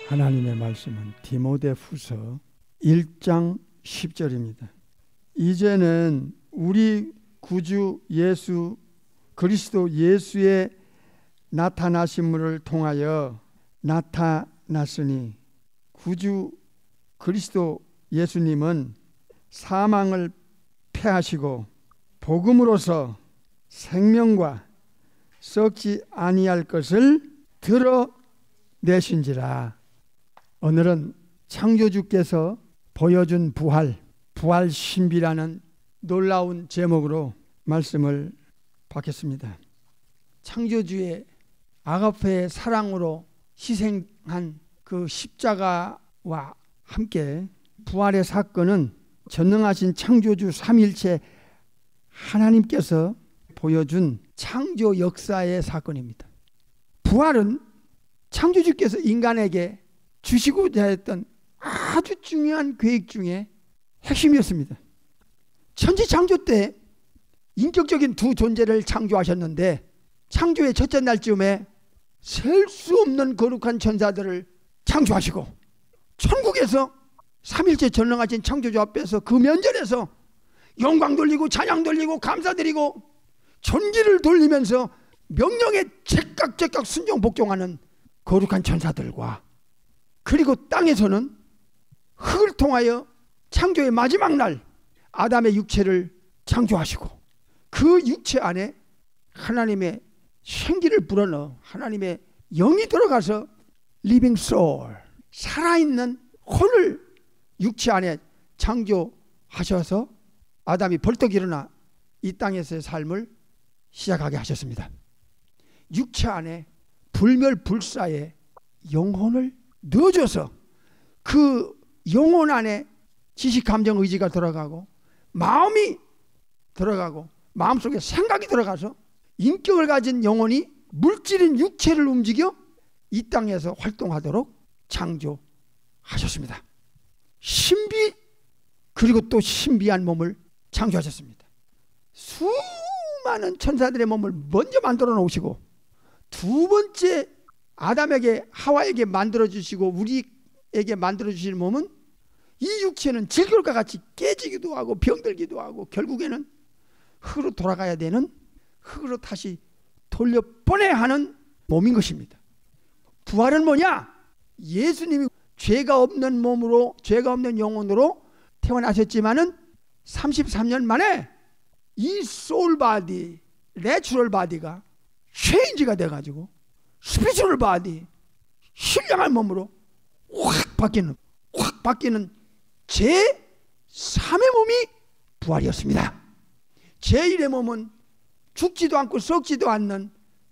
하나님의 말씀은 디모데후서 1장 10절입니다. 이제는 우리 구주 예수 그리스도 예수의 나타나심을 통하여 나타났으니, 구주 그리스도 예수님은 사망을 패하시고 복음으로서 생명과 썩지 아니할 것을 드러내신지라. 오늘은 창조주께서 보여준 부활 신비라는 놀라운 제목으로 말씀을 받겠습니다. 창조주의 아가페의 사랑으로 희생한 그 십자가와 함께 부활의 사건은 전능하신 창조주 삼위일체 하나님께서 보여준 창조 역사의 사건입니다. 부활은 창조주께서 인간에게 주시고자 했던 아주 중요한 계획 중에 핵심이었습니다. 천지창조 때 인격적인 두 존재를 창조하셨는데, 창조의 첫째 날쯤에 셀 수 없는 거룩한 천사들을 창조하시고, 천국에서 삼일째 전능하신 창조주 앞에서 그 면전에서 영광 돌리고 찬양 돌리고 감사드리고 존귀를 돌리면서 명령에 제깍제깍 순종 복종하는 거룩한 천사들과, 그리고 땅에서는 흙을 통하여 창조의 마지막 날 아담의 육체를 창조하시고, 그 육체 안에 하나님의 생기를 불어넣어 하나님의 영이 들어가서 리빙 소울, 살아있는 혼을 육체 안에 창조하셔서 아담이 벌떡 일어나 이 땅에서의 삶을 시작하게 하셨습니다. 육체 안에 불멸불사의 영혼을 넣어줘서 그 영혼 안에 지식, 감정, 의지가 들어가고 마음이 들어가고 마음속에 생각이 들어가서 인격을 가진 영혼이 물질인 육체를 움직여 이 땅에서 활동하도록 창조하셨습니다. 신비, 그리고 또 신비한 몸을 창조하셨습니다. 수많은 천사들의 몸을 먼저 만들어 놓으시고, 두 번째 아담에게, 하와에게 만들어 주시고 우리에게 만들어 주시는 몸은, 이 육체는 질결과 같이 깨지기도 하고 병들기도 하고 결국에는 흙으로 돌아가야 되는, 흙으로 다시 돌려보내야 하는 몸인 것입니다. 부활은 뭐냐? 예수님이 죄가 없는 몸으로, 죄가 없는 영혼으로 태어나셨지만은 33년 만에 이 소울 바디, 내추럴 바디가 체인지가 돼가지고 스피리추얼 바디, 신령한 몸으로 확 바뀌는 제3의 몸이 부활이었습니다. 제1의 몸은 죽지도 않고 썩지도 않는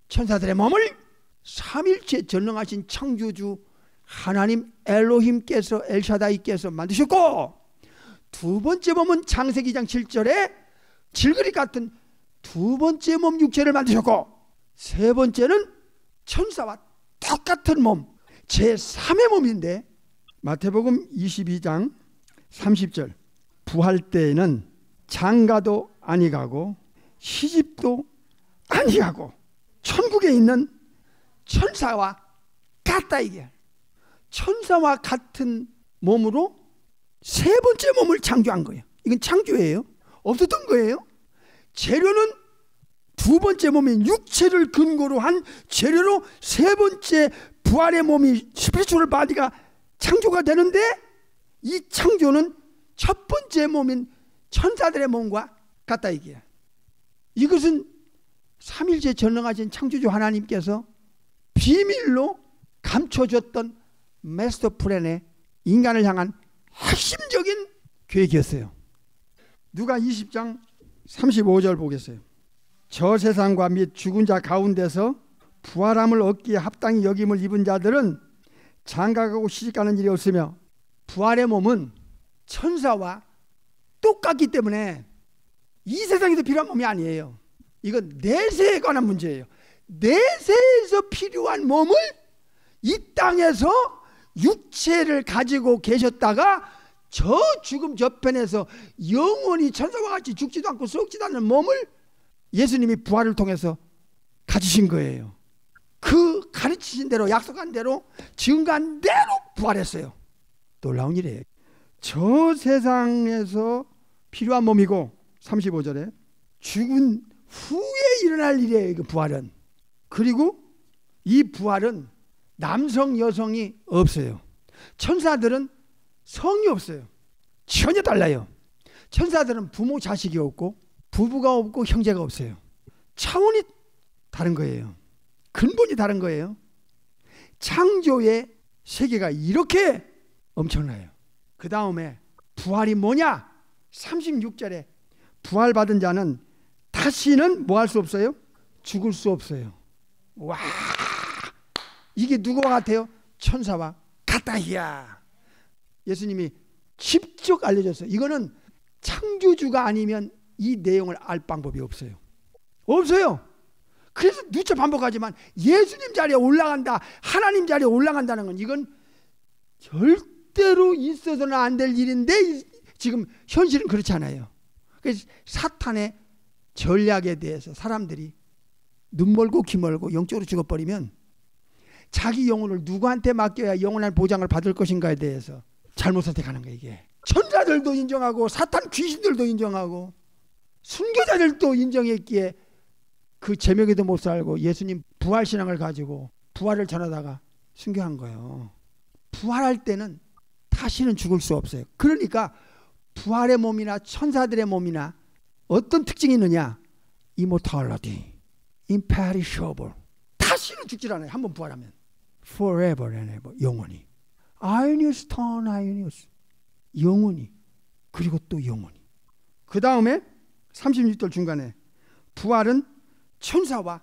천사들의 몸을 삼일체 전능하신 창조주 하나님 엘로힘께서, 엘샤다이께서 만드셨고, 두 번째 몸은 창세기 2장 7절에 질그릇 같은 두 번째 몸 육체를 만드셨고, 세 번째는 천사와 똑같은 몸, 제3의 몸인데, 마태복음 22장 30절, 부활 때에는 장가도 아니가고 시집도 아니가고 천국에 있는 천사와 같다. 이게 천사와 같은 몸으로 세 번째 몸을 창조한 거예요. 이건 창조예요. 없었던 거예요. 재료는 두 번째 몸인 육체를 근거로 한 재료로 세 번째 부활의 몸이 스피리추얼 바디가 창조가 되는데, 이 창조는 첫 번째 몸인 천사들의 몸과 같다 이게야. 이것은 삼일째 전능하신 창조주 하나님께서 비밀로 감춰줬던 마스터 플랜의 인간을 향한 핵심적인 계획이었어요. 누가 20장 35절 보겠어요. 저 세상과 및 죽은 자 가운데서 부활함을 얻기에 합당히 여김을 입은 자들은 장가가고 시집가는 일이 없으며, 부활의 몸은 천사와 똑같기 때문에 이 세상에서 필요한 몸이 아니에요. 이건 내세에 관한 문제예요. 내세에서 필요한 몸을 이 땅에서 육체를 가지고 계셨다가 저 죽음 저편에서 영원히 천사와 같이 죽지도 않고 썩지도 않는 몸을 예수님이 부활을 통해서 가지신 거예요. 그 가르치신 가르치신 대로 약속한 대로 증거한 대로 부활했어요. 놀라운 일이에요. 저 세상에서 필요한 몸이고 35절에 죽은 후에 일어날 일이에요. 그 부활은. 그리고 이 부활은 남성 여성이 없어요. 천사들은 성이 없어요. 전혀 달라요. 천사들은 부모 자식이 없고 부부가 없고 형제가 없어요. 차원이 다른 거예요. 근본이 다른 거예요. 창조의 세계가 이렇게 엄청나요. 그 다음에 부활이 뭐냐? 36절에 부활받은 자는 다시는 뭐 할 수 없어요? 죽을 수 없어요. 와, 이게 누구와 같아요? 천사와 같다이야. 예수님이 직접 알려줬어요. 이거는 창조주가 아니면 이 내용을 알 방법이 없어요. 없어요. 그래서 누차 반복하지만 예수님 자리에 올라간다, 하나님 자리에 올라간다는 건 이건 절대로 있어서는 안 될 일인데 지금 현실은 그렇지 않아요. 그래서 사탄의 전략에 대해서 사람들이 눈 멀고 귀 멀고 영적으로 죽어버리면 자기 영혼을 누구한테 맡겨야 영원한 보장을 받을 것인가에 대해서 잘못 선택하는 거예요. 이게 천사들도 인정하고 사탄 귀신들도 인정하고 순교자들도 인정했기에 그 제명에도 못 살고 예수님 부활신앙을 가지고 부활을 전하다가 순교한 거예요. 부활할 때는 다시는 죽을 수 없어요. 그러니까 부활의 몸이나 천사들의 몸이나 어떤 특징이 있느냐? Immortality, imperishable. 다시는 죽질 않아요. 한번 부활하면. Forever and ever. 영원히. Aeonius ton Aeonius. 영원히. 그리고 또 영원히. 그 다음에 36절 중간에 부활은 천사와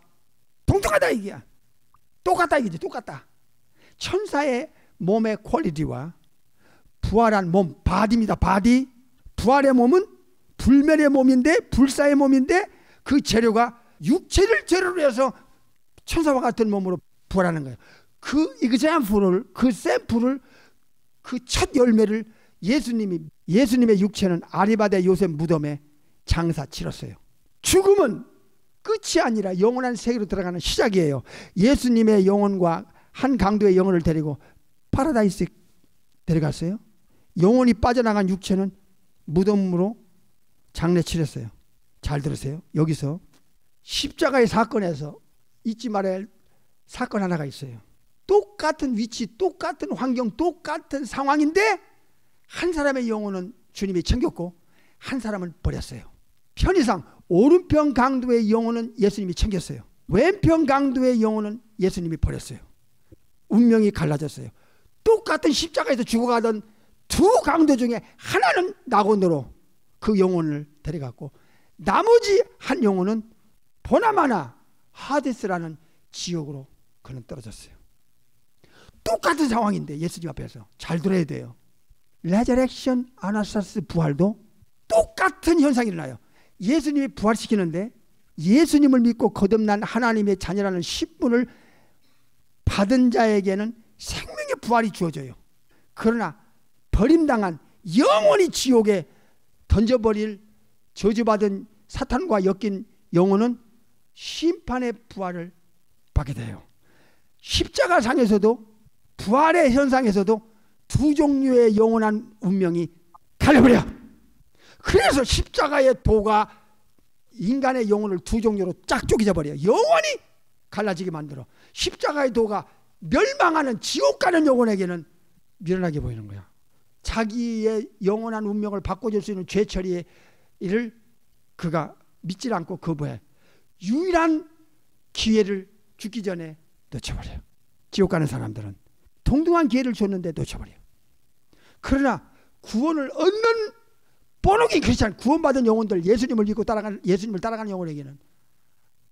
동등하다 이게야. 똑같다 이게지. 똑같다. 천사의 몸의 퀄리티와 부활한 몸, 바디입니다. 바디. 부활의 몸은 불멸의 몸인데 불사의 몸인데 그 재료가 육체를 재료로 해서 천사와 같은 몸으로 부활하는 거예요. 그 example을, 그 샘플을, 그 첫 열매를 예수님의 육체는 아리마대 요셉 무덤에 장사 치렀어요. 죽음은 끝이 아니라 영원한 세계로 들어가는 시작이에요. 예수님의 영혼과 한 강도의 영혼을 데리고 파라다이스에 데려갔어요. 영혼이 빠져나간 육체는 무덤으로 장례 치렀어요. 잘 들으세요. 여기서 십자가의 사건에서 잊지 말아야 할 사건 하나가 있어요. 똑같은 위치, 똑같은 환경, 똑같은 상황인데 한 사람의 영혼은 주님이 챙겼고 한 사람은 버렸어요. 편의상 오른편 강도의 영혼은 예수님이 챙겼어요. 왼편 강도의 영혼은 예수님이 버렸어요. 운명이 갈라졌어요. 똑같은 십자가에서 죽어가던 두 강도 중에 하나는 낙원으로 그 영혼을 데려갔고 나머지 한 영혼은 보나마나 하데스라는 지옥으로 그는 떨어졌어요. 똑같은 상황인데 예수님 앞에서 잘 들어야 돼요. 레저렉션 아나스타스 부활도 똑같은 현상이 일어나요. 예수님이 부활시키는데 예수님을 믿고 거듭난 하나님의 자녀라는 신분을 받은 자에게는 생명의 부활이 주어져요. 그러나 버림당한 영원히 지옥에 던져버릴 저주받은 사탄과 엮인 영혼은 심판의 부활을 받게 돼요. 십자가상에서도 부활의 현상에서도 두 종류의 영원한 운명이 갈려버려. 그래서 십자가의 도가 인간의 영혼을 두 종류로 쫙 쪼개져 버려요. 영원히 갈라지게 만들어. 십자가의 도가 멸망하는 지옥 가는 영혼에게는 미련하게 보이는 거야. 자기의 영원한 운명을 바꿔줄 수 있는 죄 처리의 일을 그가 믿질 않고 거부해. 유일한 기회를 죽기 전에 놓쳐버려요. 지옥 가는 사람들은 동등한 기회를 줬는데 놓쳐버려요. 그러나 구원을 얻는 본어긴 크리스찬, 구원받은 영혼들, 예수님을 믿고 예수님을 따라가는 영혼에게는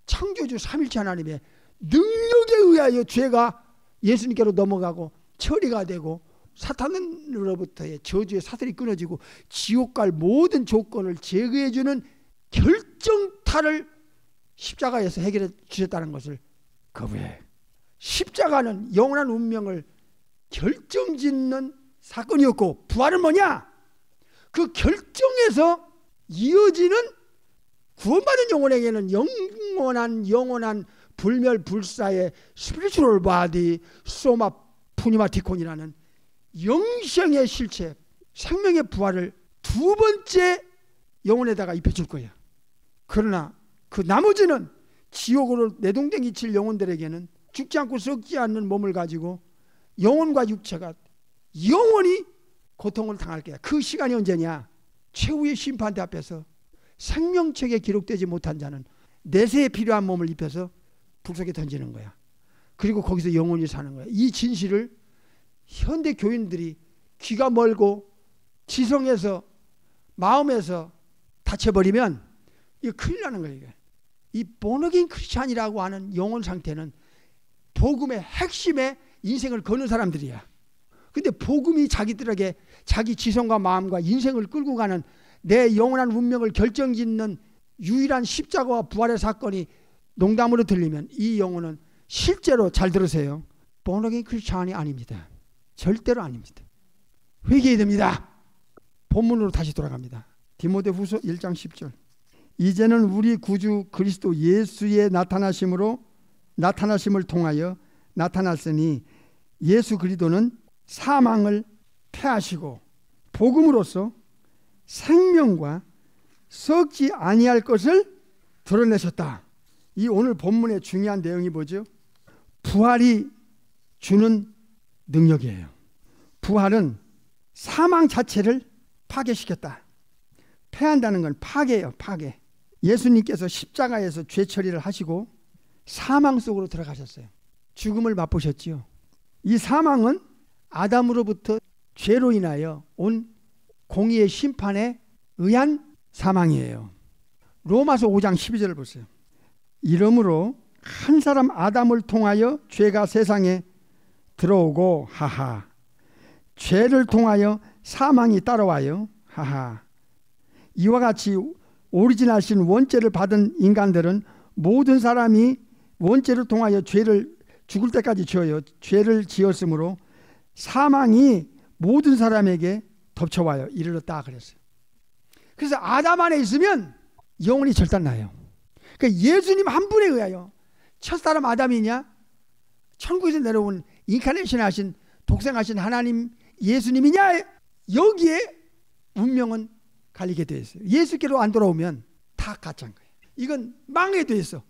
창조주 삼일체 하나님의 능력에 의하여 죄가 예수님께로 넘어가고 처리가 되고 사탄으로부터의 저주의 사슬이 끊어지고 지옥 갈 모든 조건을 제거해주는 결정타를 십자가에서 해결해 주셨다는 것을 거부해. 십자가는 영원한 운명을 결정짓는 사건이었고 부활은 뭐냐? 그 결정에서 이어지는 구원받은 영혼에게는 영원한 불멸불사의 스피리추얼 바디 소마 푸니마티콘이라는 영생의 실체, 생명의 부활을 두 번째 영혼에다가 입혀줄 거야. 그러나 그 나머지는 지옥으로 내동댕이 칠 영혼들에게는 죽지 않고 썩지 않는 몸을 가지고 영혼과 육체가 영원히 고통을 당할 거야. 그 시간이 언제냐? 최후의 심판대 앞에서 생명책에 기록되지 못한 자는 내세에 필요한 몸을 입혀서 불속에 던지는 거야. 그리고 거기서 영원히 사는 거야. 이 진실을 현대 교인들이 귀가 멀고 지성에서 마음에서 다쳐버리면 이거 큰일 나는 거예요. 이 본어게인 크리스찬이라고 하는 영혼 상태는 복음의 핵심에 인생을 거는 사람들이야. 근데 복음이 자기들에게 자기 지성과 마음과 인생을 끌고 가는 내 영원한 운명을 결정짓는 유일한 십자가와 부활의 사건이 농담으로 들리면 이 영혼은 실제로, 잘 들으세요, 본어게인 크리스찬이 아닙니다. 절대로 아닙니다. 회개해야 됩니다. 본문으로 다시 돌아갑니다. 디모데후서 1장 10절. 이제는 우리 구주 그리스도 예수의 나타나심을 통하여 나타났으니 예수 그리스도는 사망을 패하시고 복음으로써 생명과 썩지 아니할 것을 드러내셨다. 이 오늘 본문의 중요한 내용이 뭐죠? 부활이 주는 능력이에요. 부활은 사망 자체를 파괴시켰다. 패한다는 건 파괴예요. 파괴. 예수님께서 십자가에서 죄 처리를 하시고 사망 속으로 들어가셨어요. 죽음을 맛보셨지요. 이 사망은 아담으로부터 죄로 인하여 온 공의의 심판에 의한 사망이에요. 로마서 5장 12절을 보세요. 이러므로 한 사람 아담을 통하여 죄가 세상에 들어오고 하하, 죄를 통하여 사망이 따라와요. 하하. 이와 같이 오리지널신 원죄를 받은 인간들은 모든 사람이 원죄를 통하여 죄를 죽을 때까지 지어요. 죄를 지었으므로 사망이 모든 사람에게 덮쳐와요. 이르렀다 그랬어요. 그래서 아담 안에 있으면 영혼이 절단나요. 그러니까 예수님 한 분에 의하여 첫사람 아담이냐, 천국에서 내려온 인카네이션 하신 독생하신 하나님 예수님이냐, 여기에 운명은 갈리게 되어 있어요. 예수께로 안 돌아오면 다 가짜인 거예요. 이건 망하게 되어 있어.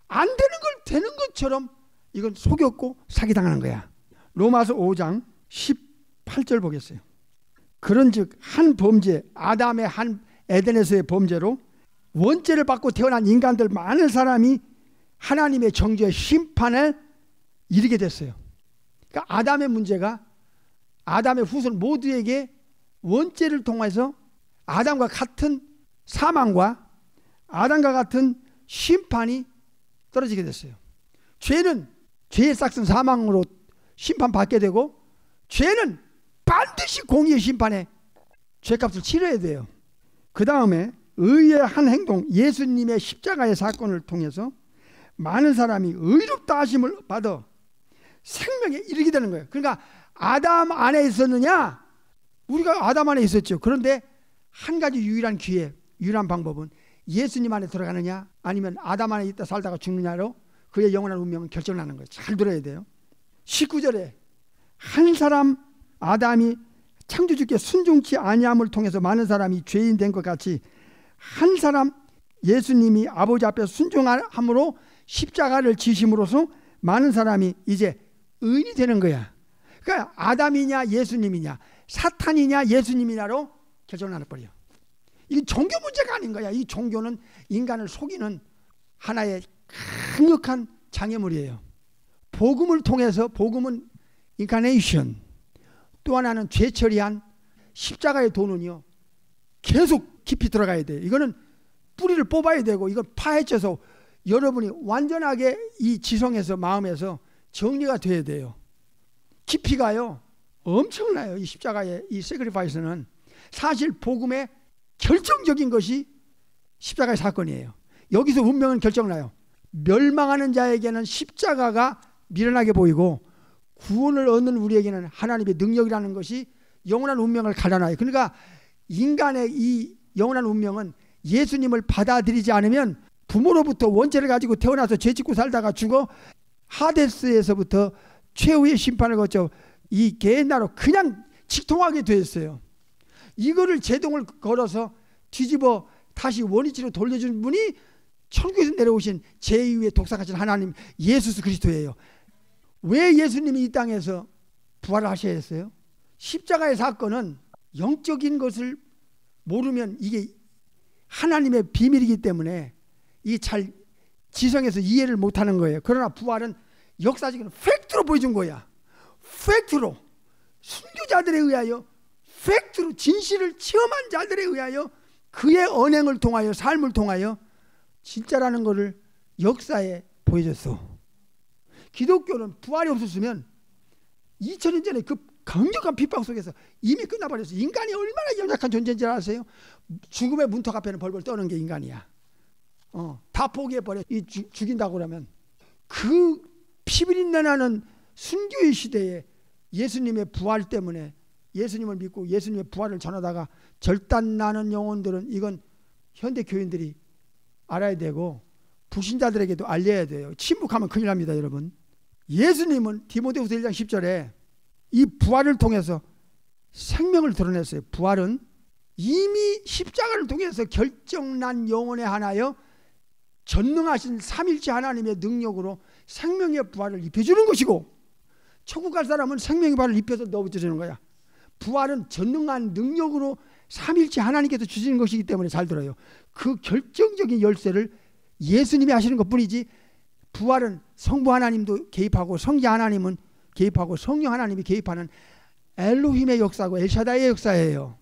안 되는 걸 되는 것처럼 이건 속였고 사기당하는 거야. 로마서 5장 18절 보겠어요. 그런즉 한 범죄, 아담의 한 에덴에서의 범죄로 원죄를 받고 태어난 인간들 많은 사람이 하나님의 정죄의 심판에 이르게 됐어요. 그러니까 아담의 문제가 아담의 후손 모두에게 원죄를 통해서 아담과 같은 사망과 아담과 같은 심판이 떨어지게 됐어요. 죄는 죄의 싹슨 사망으로 심판받게 되고, 죄는 반드시 공의의 심판에 죄값을 치러야 돼요. 그 다음에 의의 한 행동, 예수님의 십자가의 사건을 통해서 많은 사람이 의롭다 하심을 받아 생명에 이르게 되는 거예요. 그러니까 아담 안에 있었느냐? 우리가 아담 안에 있었죠. 그런데 한 가지 유일한 기회, 유일한 방법은 예수님 안에 들어가느냐 아니면 아담 안에 있다 살다가 죽느냐로 그의 영원한 운명은 결정나는 거예요. 잘 들어야 돼요. 19절에 한 사람 아담이 창조주께 순종치 아니함을 통해서 많은 사람이 죄인 된 것 같이 한 사람 예수님이 아버지 앞에 순종함으로 십자가를 지심으로써 많은 사람이 이제 의인이 되는 거야. 그러니까 아담이냐 예수님이냐 사탄이냐 예수님이냐로 결정나는 거예요. 이게 종교 문제가 아닌 거야. 이 종교는 인간을 속이는 하나의 강력한 장애물이에요. 복음을 통해서, 복음은 인카네이션, 또 하나는 죄 처리한 십자가의 도는요 계속 깊이 들어가야 돼요. 이거는 뿌리를 뽑아야 되고 이걸 파헤쳐서 여러분이 완전하게 이 지성에서 마음에서 정리가 돼야 돼요. 깊이가요 엄청나요. 이 십자가의 이 세크리파이스는 사실 복음의 결정적인 것이 십자가의 사건이에요. 여기서 운명은 결정나요. 멸망하는 자에게는 십자가가 미련하게 보이고 구원을 얻는 우리에게는 하나님의 능력이라는 것이 영원한 운명을 갈라놔요. 그러니까 인간의 이 영원한 운명은 예수님을 받아들이지 않으면 부모로부터 원죄를 가지고 태어나서 죄 짓고 살다가 죽어 하데스에서부터 최후의 심판을 거쳐 이 게hen나로 그냥 직통하게 되었어요. 이거를 제동을 걸어서 뒤집어 다시 원위치로 돌려준 분이 천국에서 내려오신 제2의 독사가신 하나님 예수 그리스도예요. 왜 예수님이 이 땅에서 부활을 하셔야 했어요? 십자가의 사건은 영적인 것을 모르면 이게 하나님의 비밀이기 때문에 이게 잘 지성에서 이해를 못하는 거예요. 그러나 부활은 역사적인 팩트로 보여준 거야. 팩트로 순교자들에 의하여, 팩트로 진실을 체험한 자들에 의하여, 그의 언행을 통하여, 삶을 통하여 진짜라는 것을 역사에 보여줬어. 기독교는 부활이 없었으면 2000년 전에 그 강력한 핍박 속에서 이미 끝나버렸어요. 인간이 얼마나 연약한 존재인지 아세요? 죽음의 문턱 앞에는 벌벌 떠는 게 인간이야. 다 포기해버려. 죽인다고 그러면. 그 피비린내 나는 순교의 시대에 예수님의 부활 때문에, 예수님을 믿고 예수님의 부활을 전하다가 절단나는 영혼들은, 이건 현대 교인들이 알아야 되고 불신자들에게도 알려야 돼요. 침묵하면 큰일 납니다, 여러분. 예수님은 디모데후서 1장 10절에 이 부활을 통해서 생명을 드러냈어요. 부활은 이미 십자가를 통해서 결정난 영혼에 한하여 전능하신 삼일체 하나님의 능력으로 생명의 부활을 입혀주는 것이고, 천국 갈 사람은 생명의 부활을 입혀서 넣어주는 거야. 부활은 전능한 능력으로 삼일체 하나님께서 주시는 것이기 때문에, 잘 들어요, 그 결정적인 열쇠를 예수님이 하시는 것뿐이지, 부활은 성부 하나님도 개입하고 성자 하나님은 개입하고 성령 하나님이 개입하는 엘로힘의 역사고 엘샤다이의 역사예요.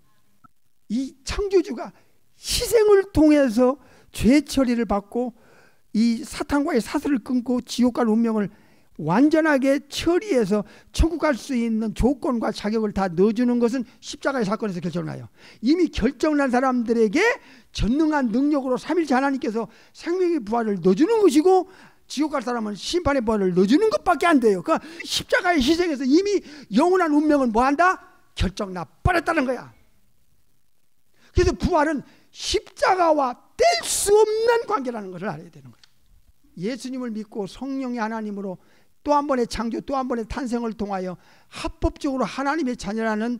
이 창조주가 희생을 통해서 죄 처리를 받고 이 사탄과의 사슬을 끊고 지옥 갈 운명을 완전하게 처리해서 천국 갈 수 있는 조건과 자격을 다 넣어주는 것은 십자가의 사건에서 결정나요. 이미 결정난 사람들에게 전능한 능력으로 삼일체 하나님께서 생명의 부활을 넣어주는 것이고, 지옥 갈 사람은 심판의 부활을 넣어주는 것밖에 안 돼요. 그러니까 십자가의 희생에서 이미 영원한 운명은 뭐한다? 결정나 버렸다는 거야. 그래서 부활은 십자가와 뗄 수 없는 관계라는 것을 알아야 되는 거예요. 예수님을 믿고 성령의 하나님으로 또 한 번의 창조, 또 한 번의 탄생을 통하여 합법적으로 하나님의 자녀라는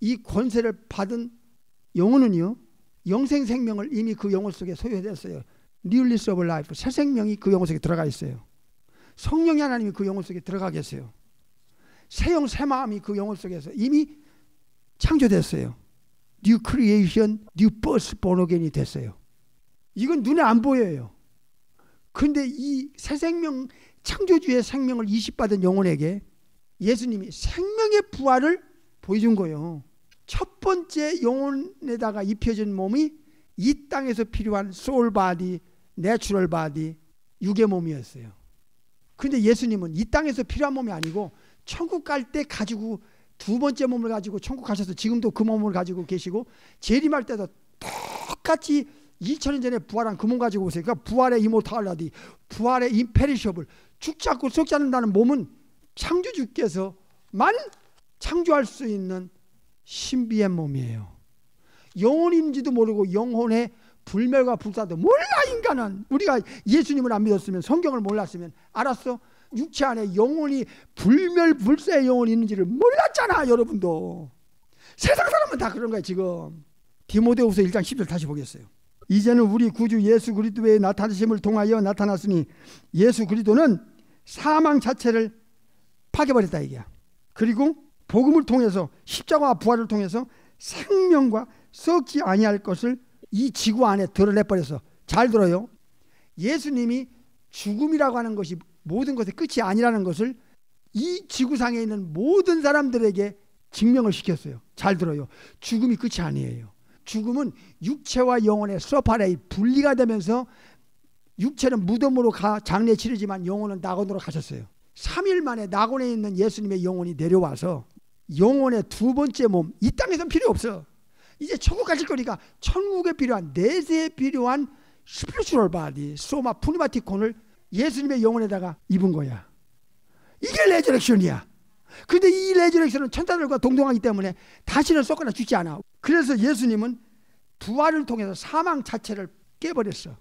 이 권세를 받은 영혼은요, 영생 생명을 이미 그 영혼 속에 소유했어요. Newness of life, 새 생명이 그 영혼 속에 들어가 있어요. 성령의 하나님이 그 영혼 속에 들어가 계세요. 새 영, 새 마음이 그 영혼 속에서 이미 창조됐어요. New creation, new birth, born again이 됐어요. 이건 눈에 안 보여요. 근데 이 새 생명, 창조주의 생명을 이식받은 영혼에게 예수님이 생명의 부활을 보여준 거예요. 첫 번째 영혼에다가 입혀진 몸이 이 땅에서 필요한 소울 바디, 내추럴 바디, 육의 몸이었어요. 근데 예수님은 이 땅에서 필요한 몸이 아니고 천국 갈 때 가지고, 두 번째 몸을 가지고 천국 가셔서 지금도 그 몸을 가지고 계시고, 재림할 때도 똑같이 2000년 전에 부활한 그 몸 가지고 오세요. 그러니까 부활의 이모탈리티, 부활의 임페리셔블, 죽지 않고 썩지 않는다는 몸은 창조주께서만 창조할 수 있는 신비의 몸이에요. 영혼인지도 모르고 영혼의 불멸과 불사도 몰라. 인간은, 우리가 예수님을 안 믿었으면, 성경을 몰랐으면, 알았어? 육체 안에 영혼이, 불멸 불사의 영혼이 있는지를 몰랐잖아. 여러분도. 세상 사람은 다 그런 거야 지금. 디모데후서 1장 10절 다시 보겠어요. 이제는 우리 구주 예수 그리스도의 나타나심을 통하여 나타났으니, 예수 그리스도는 사망 자체를 파괴버렸다 이게야. 그리고 복음을 통해서, 십자가와 부활을 통해서 생명과 썩지 아니할 것을 이 지구 안에 드러내버려서, 잘 들어요, 예수님이 죽음이라고 하는 것이 모든 것의 끝이 아니라는 것을 이 지구상에 있는 모든 사람들에게 증명을 시켰어요. 잘 들어요, 죽음이 끝이 아니에요. 죽음은 육체와 영혼의 서파레이, 분리가 되면서 육체는 무덤으로 장례 치르지만 영혼은 낙원으로 가셨어요. 3일 만에 낙원에 있는 예수님의 영혼이 내려와서 영혼의 두 번째 몸, 이 땅에선 필요 없어. 이제 천국 가실 거니까 천국에 필요한, 내세에 필요한 스피리추얼 바디, 소마 푸니마티콘을 예수님의 영혼에다가 입은 거야. 이게 레저렉션이야. 근데 이 레저렉션은 천사들과 동등하기 때문에 다시는 썩거나 죽지 않아. 그래서 예수님은 부활을 통해서 사망 자체를 깨버렸어.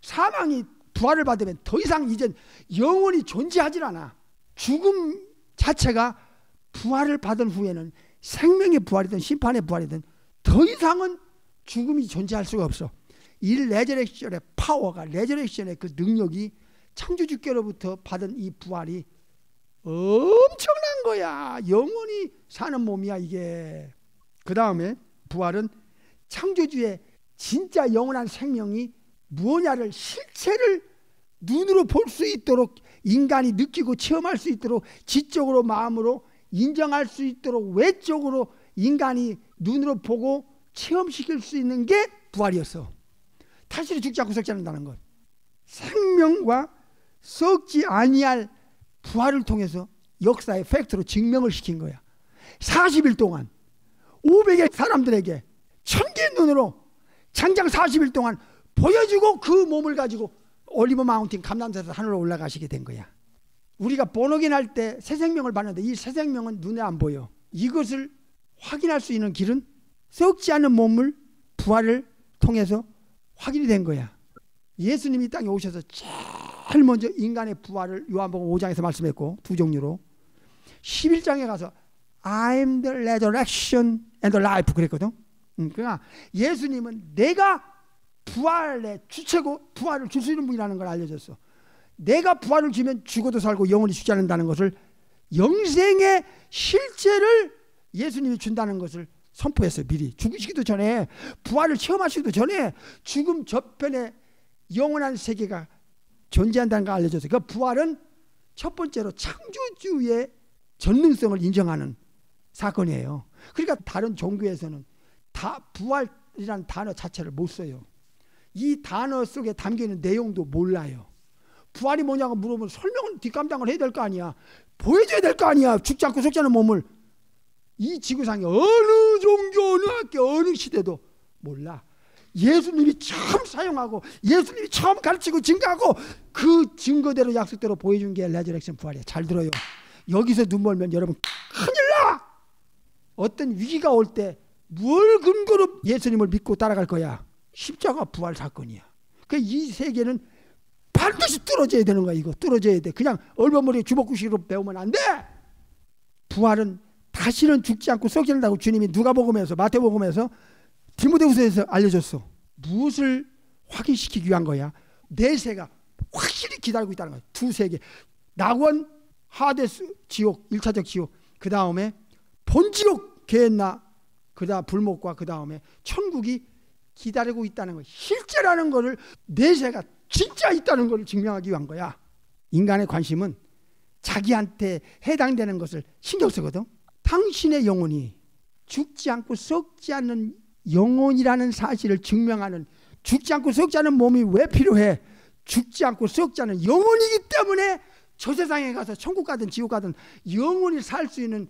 사망이 부활을 받으면 더 이상 이젠 영원히 존재하질 않아. 죽음 자체가 부활을 받은 후에는 생명의 부활이든 심판의 부활이든 더 이상은 죽음이 존재할 수가 없어. 이 레저렉션의 파워가, 레저렉션의 그 능력이 창조주께로부터 받은 이 부활이 엄청난 거야. 영원히 사는 몸이야 이게. 그 다음에 부활은 창조주의 진짜 영원한 생명이 무엇냐를, 실체를 눈으로 볼 수 있도록, 인간이 느끼고 체험할 수 있도록, 지적으로 마음으로 인정할 수 있도록, 외적으로 인간이 눈으로 보고 체험시킬 수 있는 게 부활이었어. 다시 죽지 않고 썩지 않는다는 것, 생명과 썩지 아니할 부활을 통해서 역사의 팩트로 증명을 시킨 거야. 40일 동안 500의 사람들에게 천개의 눈으로 장장 40일 동안 보여주고 그 몸을 가지고 올리브 마운틴 감람산에서 하늘로 올라가시게 된 거야. 우리가 본어긴 할 때 새 생명을 받는데 이 새 생명은 눈에 안 보여. 이것을 확인할 수 있는 길은 썩지 않는 몸을 부활을 통해서 확인이 된 거야. 예수님이 땅에 오셔서 제일 먼저 인간의 부활을 요한복음 5장에서 말씀했고, 두 종류로 11장에 가서 I'm the resurrection and the life 그랬거든. 그러니까 예수님은 내가 부활의 주체고 부활을 줄 수 있는 분이라는 걸 알려줬어. 내가 부활을 주면 죽어도 살고 영원히 죽지 않는다는 것을, 영생의 실체를 예수님이 준다는 것을 선포했어요. 미리 죽으시기도 전에, 부활을 체험하시기도 전에 죽음 저편에 영원한 세계가 존재한다는 걸 알려줬어요. 그 부활은 첫 번째로 창조주의 전능성을 인정하는 사건이에요. 그러니까 다른 종교에서는 다 부활이라는 단어 자체를 못 써요. 이 단어 속에 담겨있는 내용도 몰라요. 부활이 뭐냐고 물어보면 설명을 뒷감당을 해야 될 거 아니야. 보여줘야 될 거 아니야. 죽지 않고 썩지 않는 몸을. 이 지구상에 어느 종교, 어느 학교, 어느 시대도 몰라. 예수님이 처음 사용하고 예수님이 처음 가르치고 증거하고 그 증거대로 약속대로 보여준 게 레저렉션 부활이야. 잘 들어요. 여기서 눈 멀면 여러분 큰일 나. 어떤 위기가 올 때 뭘 근거로 예수님을 믿고 따라갈 거야? 십자가 부활 사건이야. 그 이 세계는 반드시 뚫어져야 되는 거야. 이거 뚫어져야 돼. 그냥 얼버무리게 주먹구시로 배우면 안 돼. 부활은 다시는 죽지 않고 썩지 않는다고 주님이 누가복음에서, 마태복음에서, 디모데후서에서 알려줬어. 무엇을 확인시키기 위한 거야? 내세가 확실히 기다리고 있다는 거야. 두 세계, 낙원, 하데스, 지옥, 1차적 지옥, 그 다음에 본지옥, 게헨나, 그 다음 불목과 그 다음에 천국이 기다리고 있다는 거야. 실제라는 거를, 내세가 진짜 있다는 걸 증명하기 위한 거야. 인간의 관심은 자기한테 해당되는 것을 신경 쓰거든. 당신의 영혼이 죽지 않고 썩지 않는 영혼이라는 사실을 증명하는, 죽지 않고 썩지 않는 몸이 왜 필요해? 죽지 않고 썩지 않는 영혼이기 때문에 저 세상에 가서 천국 가든 지옥 가든 영원히 살 수 있는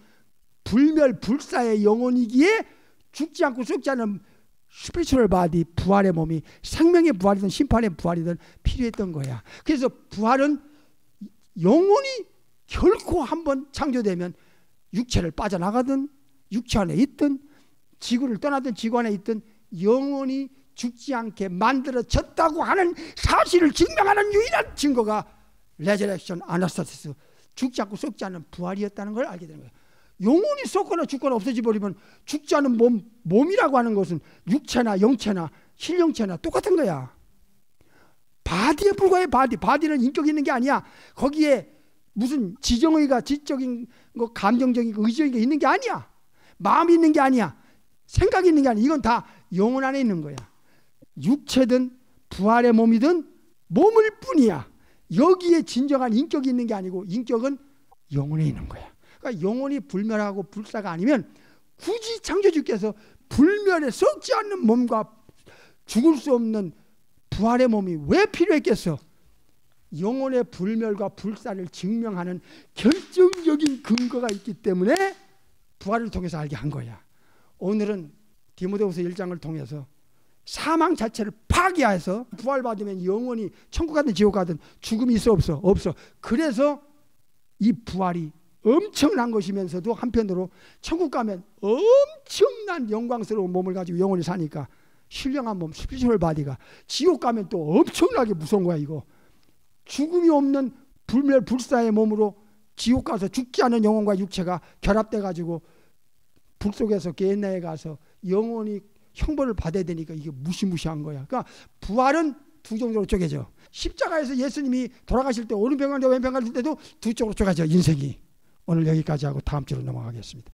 불멸 불사의 영혼이기에 죽지 않고 썩지 않는 스피리추얼 바디, 부활의 몸이 생명의 부활이든 심판의 부활이든 필요했던 거야. 그래서 부활은 영혼이 결코 한번 창조되면 육체를 빠져나가든 육체 안에 있든 지구를 떠나든 지구 안에 있든 영혼이 죽지 않게 만들어졌다고 하는 사실을 증명하는 유일한 증거가 레저렉션 아나스타시스, 죽지 않고 썩지 않는 부활이었다는 걸 알게 되는 거예요. 영혼이 썩거나 죽거나 없어져 버리면 죽지 않은 몸이라고 하는 것은 육체나 영체나 실영체나 똑같은 거야. 바디에 불과해. 바디는 인격이 있는 게 아니야. 거기에 무슨 지정의가, 지적인 거, 감정적인 거, 의지적인 게 있는 게 아니야. 마음이 있는 게 아니야. 생각이 있는 게 아니야. 이건 다 영혼 안에 있는 거야. 육체든 부활의 몸이든 몸일 뿐이야. 여기에 진정한 인격이 있는 게 아니고 인격은 영혼에 있는 거야. 그러니까 영혼이 불멸하고 불사가 아니면 굳이 창조주께서 불멸에 썩지 않는 몸과 죽을 수 없는 부활의 몸이 왜 필요했겠어? 영혼의 불멸과 불사를 증명하는 결정적인 근거가 있기 때문에 부활을 통해서 알게 한 거야. 오늘은 디모데후서 1장을 통해서 사망 자체를 파괴해서 부활받으면 영원히 천국 가든 지옥 가든 죽음이 있어 없어? 없어. 그래서 이 부활이 엄청난 것이면서도 한편으로 천국 가면 엄청난 영광스러운 몸을 가지고 영원히 사니까 신령한 몸 스피리추얼 바디가 지옥 가면 또 엄청나게 무서운 거야. 이거 죽음이 없는 불멸불사의 몸으로 지옥 가서 죽지 않은 영혼과 육체가 결합돼 가지고 불 속에서 게hen나에 가서 영원히 형벌을 받아야 되니까 이게 무시무시한 거야. 그러니까 부활은 두 정도로 쪼개져. 십자가에서 예수님이 돌아가실 때 오른편 가실 왼편 가실 때도 두 쪽으로 쪼개져 인생이. 오늘 여기까지 하고 다음 주로 넘어가겠습니다.